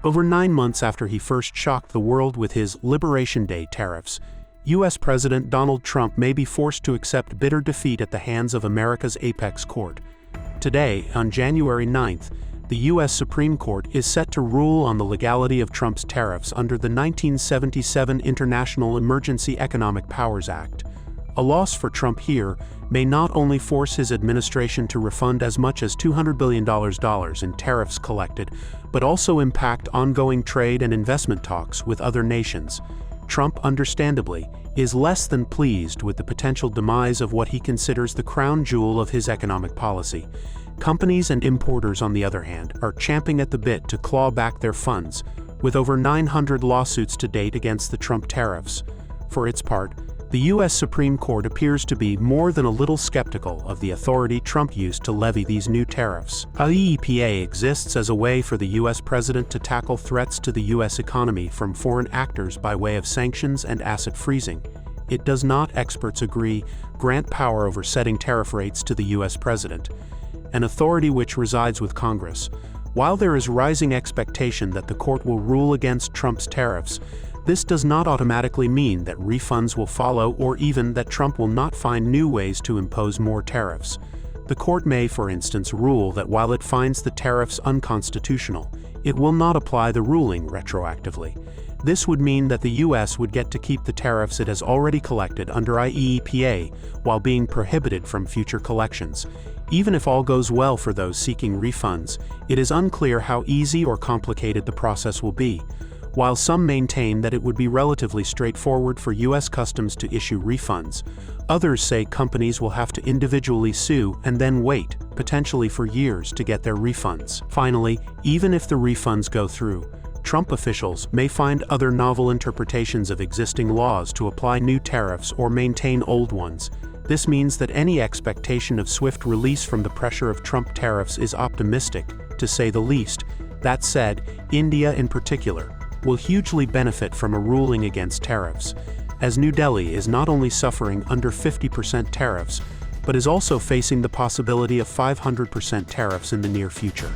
Over 9 months after he first shocked the world with his Liberation Day tariffs, U.S. President Donald Trump may be forced to accept bitter defeat at the hands of America's apex court. Today, on January 9th, the U.S. Supreme Court is set to rule on the legality of Trump's tariffs under the 1977 International Emergency Economic Powers Act. A loss for Trump here may not only force his administration to refund as much as $200 billion in tariffs collected, but also impact ongoing trade and investment talks with other nations. Trump, understandably, is less than pleased with the potential demise of what he considers the crown jewel of his economic policy. Companies and importers, on the other hand, are champing at the bit to claw back their funds, with over 900 lawsuits to date against the Trump tariffs. For its part, the U.S. Supreme Court appears to be more than a little skeptical of the authority Trump used to levy these new tariffs. IEEPA exists as a way for the U.S. president to tackle threats to the U.S. economy from foreign actors by way of sanctions and asset freezing. It does not, experts agree, grant power over setting tariff rates to the U.S. president, an authority which resides with Congress. While there is rising expectation that the court will rule against Trump's tariffs, this does not automatically mean that refunds will follow or even that Trump will not find new ways to impose more tariffs. The court may, for instance, rule that while it finds the tariffs unconstitutional, it will not apply the ruling retroactively. This would mean that the U.S. would get to keep the tariffs it has already collected under IEEPA while being prohibited from future collections. Even if all goes well for those seeking refunds, it is unclear how easy or complicated the process will be. While some maintain that it would be relatively straightforward for U.S. Customs to issue refunds, others say companies will have to individually sue and then wait, potentially for years, to get their refunds. Finally, even if the refunds go through, Trump officials may find other novel interpretations of existing laws to apply new tariffs or maintain old ones. This means that any expectation of swift release from the pressure of Trump tariffs is optimistic, to say the least. That said, India in particular will hugely benefit from a ruling against tariffs, as New Delhi is not only suffering under 50% tariffs, but is also facing the possibility of 500% tariffs in the near future.